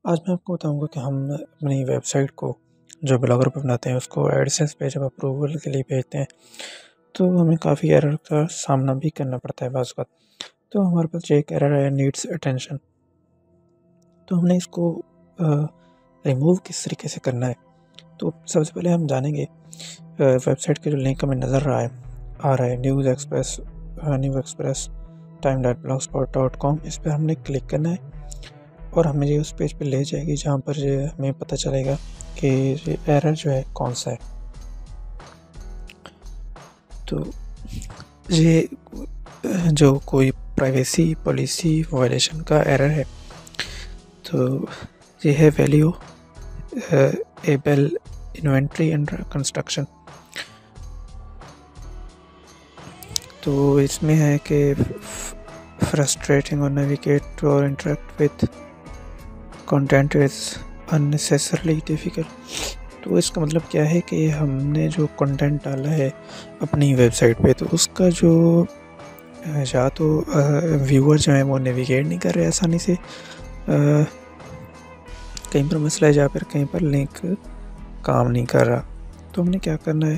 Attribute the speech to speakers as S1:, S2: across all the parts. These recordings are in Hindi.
S1: आज मैं आपको बताऊँगा कि हम अपनी वेबसाइट को जो ब्लॉगर पे बनाते हैं उसको एडसेंस पे जब अप्रूवल के लिए भेजते हैं तो हमें काफ़ी एरर का सामना भी करना पड़ता है बाज़ वक़्त। तो हमारे पास जो एक एरर है नीड्स अटेंशन, तो हमने इसको रिमूव किस तरीके से करना है। तो सबसे पहले हम जानेंगे वेबसाइट के जो लिंक हमें नज़र आ रहा है न्यूज़ एक्सप्रेस time.blogspot.com, इस पे हमने क्लिक करना है और हमें ये उस पेज पे ले जाएगी जहाँ पर ये हमें पता चलेगा कि ये एरर जो है कौन सा है। तो ये जो कोई प्राइवेसी पॉलिसी वायलेशन का एरर है, तो ये है value able inventory under construction. तो इसमें है कि फ्रस्ट्रेटिंग और नेविगेट और interact with content is unnecessarily difficult. तो इसका मतलब क्या है कि हमने जो कंटेंट डाला है अपनी वेबसाइट पे, तो उसका जो या तो व्यूअर जो हैं वो नेविगेट नहीं कर रहे आसानी से, कहीं पर मसला है या फिर कहीं पर लिंक काम नहीं कर रहा। तो हमने क्या करना है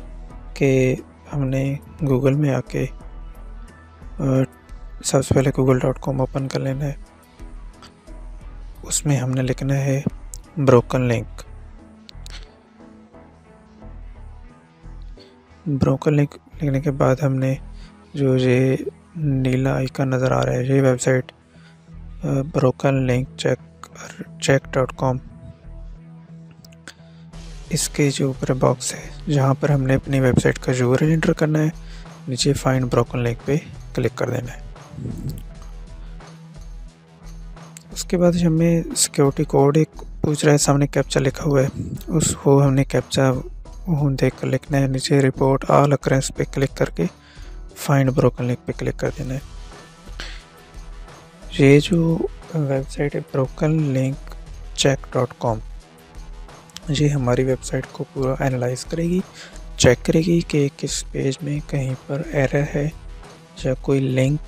S1: कि हमने गूगल में आके सबसे पहले google.com ओपन कर लेना है। उसमें हमने लिखना है ब्रोकन लिंक। ब्रोकन लिंक लिखने के बाद हमने जो ये नीला आइकन नज़र आ रहा है, ये वेबसाइट ब्रोकन लिंक check.com, इसके जो ऊपर बॉक्स है जहाँ पर हमने अपनी वेबसाइट का यूआरएल एंटर करना है, नीचे फाइंड ब्रोकन लिंक पे क्लिक कर देना है। उसके बाद हमें सिक्योरिटी कोड एक पूछ रहा है, सामने कैप्चा लिखा हुआ है, उसको हमने कैप्चा देख कर लिखना है। नीचे रिपोर्ट ऑल अकरेंस पे क्लिक करके फाइंड ब्रोकन लिंक पे क्लिक कर देना है। ये जो वेबसाइट है ब्रोकन लिंक check.com, ये हमारी वेबसाइट को पूरा एनालाइज करेगी, चेक करेगी कि किस पेज में कहीं पर एरर है या कोई लिंक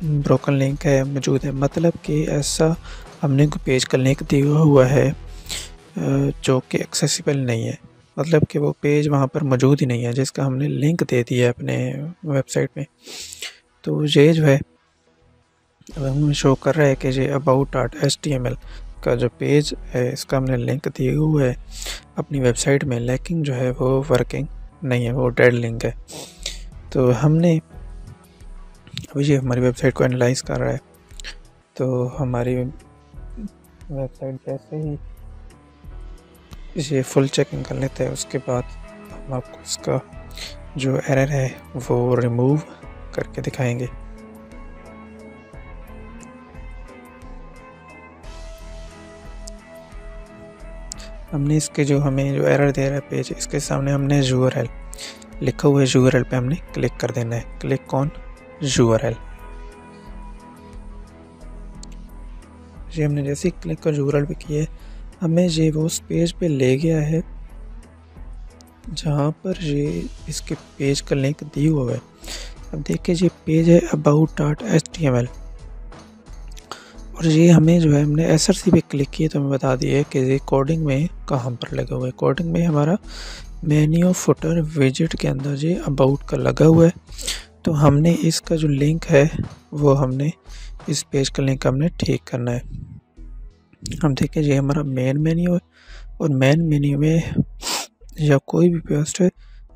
S1: ब्रोकन लिंक है मौजूद है। मतलब कि ऐसा हमने कोई पेज का लिंक दिया हुआ है जो कि एक्सेसिबल नहीं है, मतलब कि वो पेज वहाँ पर मौजूद ही नहीं है जिसका हमने लिंक दे दिया है अपने वेबसाइट में। तो ये जो है अब हमें शो कर रहा है कि ये about.html का जो पेज है इसका हमने लिंक दिए हुआ है अपनी वेबसाइट में, लेकिन जो है वो वर्किंग नहीं है, वो डेड लिंक है। तो हमने अभी ये हमारी वेबसाइट को एनालाइज कर रहा है। तो हमारी वेबसाइट जैसे ही ये फुल चेकिंग कर लेते हैं, उसके बाद हम आपको इसका जो एरर है वो रिमूव करके दिखाएंगे। हमने इसके जो हमें जो एरर दे रहा है पेज, इसके सामने हमने यूआरएल लिखा हुआ है, यूआरएल पे हमने क्लिक कर देना है। Click on URL. ये हमने जैसे ही क्लिक कर यूआरएल पे किया है, हमें ये वो उस पेज पे ले गया है जहाँ पर ये इसके पेज का लिंक दिया हुआ है। अब देखिए ये पेज है about.html और ये हमें जो है हमने एसआरसी पे क्लिक किया तो हमें बता दिया कि ये कोडिंग में कहाँ पर लगा हुआ है। कोडिंग में हमारा मेन्यू फुटर विजेट के अंदर ये अबाउट का लगा हुआ है। तो हमने इसका जो लिंक है वो हमने इस पेज का लिंक हमने ठीक करना है। हम देखें ये हमारा मेन मेन्यू है और मेन मेन्यू में या कोई भी पोस्ट है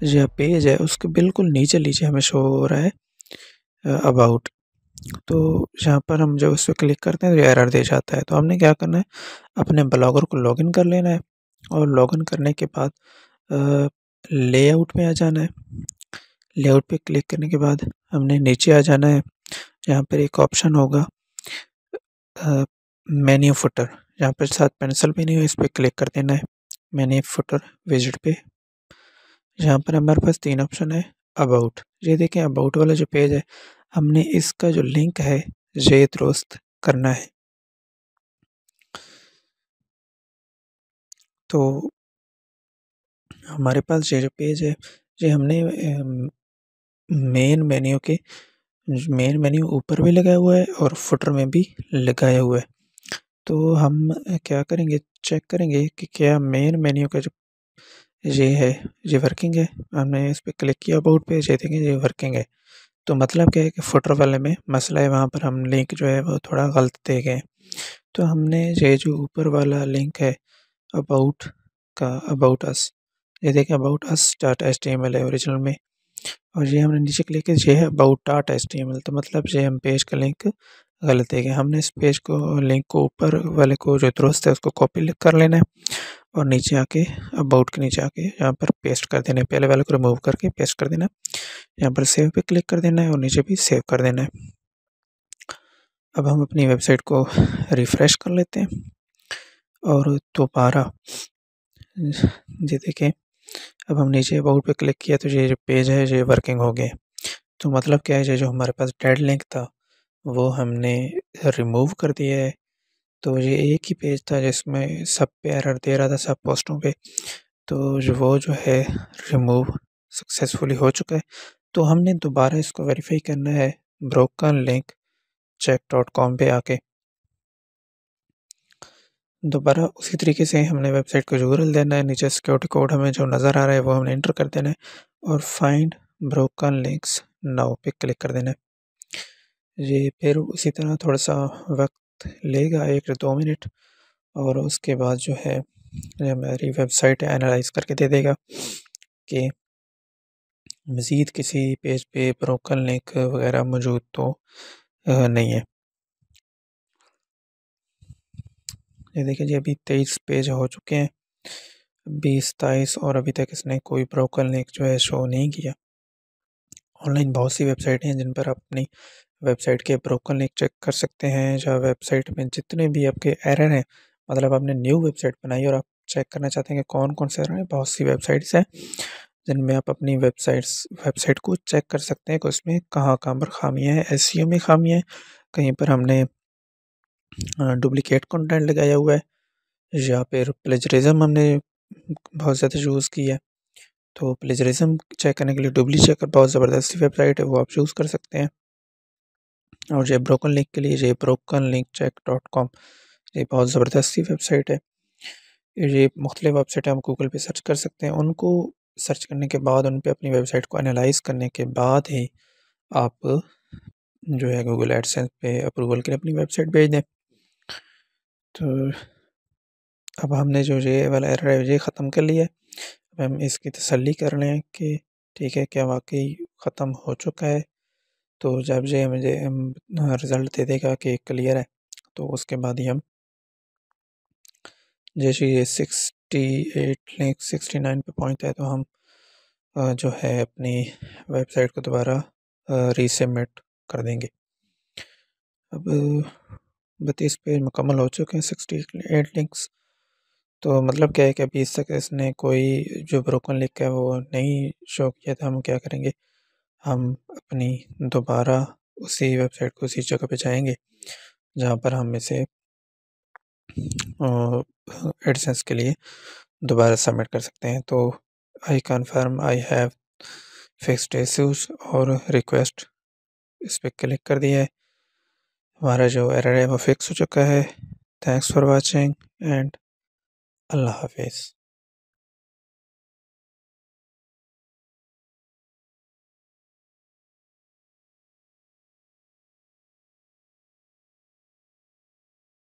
S1: या पेज है उसके बिल्कुल नीचे हमें शो हो रहा है अबाउट। तो यहाँ पर हम जब उस पर क्लिक करते हैं तो एरर दे जाता है। तो हमने क्या करना है, अपने ब्लॉगर को लॉगिन कर लेना है और लॉगिन करने के बाद लेआउट में आ जाना है। लेआउट पे क्लिक करने के बाद हमने नीचे आ जाना है, यहाँ पर एक ऑप्शन होगा मेन्यू फुटर, यहाँ पर साथ पेंसिल भी नहीं हो, इस पर क्लिक कर देना है मेन्यू फुटर विजिट पे। यहाँ पर हमारे पास 3 ऑप्शन है अबाउट। ये देखें अबाउट वाला जो पेज है हमने इसका जो लिंक है ये दुरुस्त करना है। तो हमारे पास ये जो पेज है ये हमने मेन मेन्यू ऊपर भी लगाया हुआ है और फुटर में भी लगाया हुआ है। तो हम क्या करेंगे, चेक करेंगे कि क्या मेन मेन्यू का जो ये है, ये वर्किंग है। हमने इस पे क्लिक किया अबाउट पेज, ये देखेंगे ये वर्किंग है। तो मतलब क्या है कि फुटर वाले में मसला है, वहाँ पर हम लिंक जो है वो थोड़ा गलत दे गए। तो हमने ये जो ऊपर वाला लिंक है अबाउट का, अबाउट अस, ये देखें about us dot H T M L है ओरिजिनल में, और ये हमने नीचे क्लिक किया, ये है about dot H T M L. तो मतलब ये हम पेज का लिंक गलत दे गए। हमने इस पेज को, लिंक को, ऊपर वाले को जो दुरुस्त है उसको कॉपी कर लेना है, और नीचे आके अबाउट के नीचे आके यहाँ पर पेस्ट कर देना है। पहले वाले को रिमूव करके पेस्ट कर देना है, यहाँ पर सेव पे क्लिक कर देना है और नीचे भी सेव कर देना है। अब हम अपनी वेबसाइट को रिफ़्रेश कर लेते हैं और दोबारा ये देखें, अब हम नीचे अबाउट पे क्लिक किया तो ये जो पेज है ये वर्किंग हो गया। तो मतलब क्या है, ये जो हमारे पास डेड लिंक था वो हमने रिमूव कर दिया है। तो ये एक ही पेज था जिसमें सब पे एरर दे रहा था, सब पोस्टों पे। तो वो जो है रिमूव सक्सेसफुली हो चुका है। तो हमने दोबारा इसको वेरीफाई करना है broken link check dot com पे आके। दोबारा उसी तरीके से हमने वेबसाइट को यूआरएल देना है, नीचे सिक्योरिटी कोड हमें जो नज़र आ रहा है वो हमने एंटर कर देना है और फाइंड ब्रोकन लिंक्स नाउ पे क्लिक कर देना है। ये फिर उसी तरह थोड़ा सा वक्त लेगा, 1 या 2 मिनट, और उसके बाद जो है हमारी वेबसाइट एनालाइज करके दे देगा कि मज़ीद किसी पेज पे ब्रोकन लिंक वगैरह मौजूद तो नहीं है। ये देखिए जी, अभी 23 पेज हो चुके हैं, 20, 22, और अभी तक इसने कोई ब्रोकन लिंक जो है शो नहीं किया। ऑनलाइन बहुत सी वेबसाइट हैं जिन पर आप अपनी वेबसाइट के ब्रोकन लिंक चेक कर सकते हैं, या वेबसाइट में जितने भी आपके एरर हैं, मतलब आपने न्यू वेबसाइट बनाई और आप चेक करना चाहते हैं कि कौन कौन से एरर हैं, बहुत सी वेबसाइट्स हैं जिनमें आप अपनी वेबसाइट को चेक कर सकते हैं कि उसमें कहाँ कहाँ पर खामियाँ हैं। एसईओ में खामियाँ हैं, कहीं पर हमने डुप्लिकेट कंटेंट लगाया हुआ है, या फिर प्लेजरिज्म हमने बहुत ज़्यादा यूज़ किया है। तो प्लेजरिज्म चेक करने के लिए डुप्लीचेकर बहुत ज़बरदस्ती वेबसाइट है, वो आप यूज़ कर सकते हैं। और ये ब्रोकन लिंक के लिए ये broken link check dot com, ये बहुत ज़बरदस्ती वेबसाइट है। ये मुख्तलिफ़ वेबसाइट हम गूगल पे सर्च कर सकते हैं, उनको सर्च करने के बाद उन पे अपनी वेबसाइट को एनालाइज करने के बाद ही आप जो है गूगल एडसेंस पे अप्रूवल के लिए अपनी वेबसाइट भेज दें। तो अब हमने जो ये वाला एरर है ये ख़त्म कर लिया है। अब हम इसकी तसल्ली कर लें कि ठीक है, क्या वाकई ख़त्म हो चुका है। तो जब ये मुझे रिज़ल्ट दे देगा कि क्लियर है, तो उसके बाद ही हम, जैसे ये 68 लिंक 69 पे पहुंचता है तो हम जो है अपनी वेबसाइट को दोबारा रीसबमिट कर देंगे। अब 32 पेज मुकम्मल हो चुके हैं, 68 लिंक्स। तो मतलब क्या है कि अभी तक इसने कोई जो ब्रोकन लिंक है वो नहीं शो किया था। हम क्या करेंगे, हम अपनी दोबारा उसी वेबसाइट को उसी जगह पे जाएंगे जहाँ पर हम इसे एडसेंस के लिए दोबारा सबमिट कर सकते हैं। तो I confirm I have fixed issues और रिक्वेस्ट, इस पर क्लिक कर दिया है। हमारा जो एरर है वो फिक्स हो चुका है। थैंक्स फॉर वाचिंग एंड अल्लाह हाफिज़।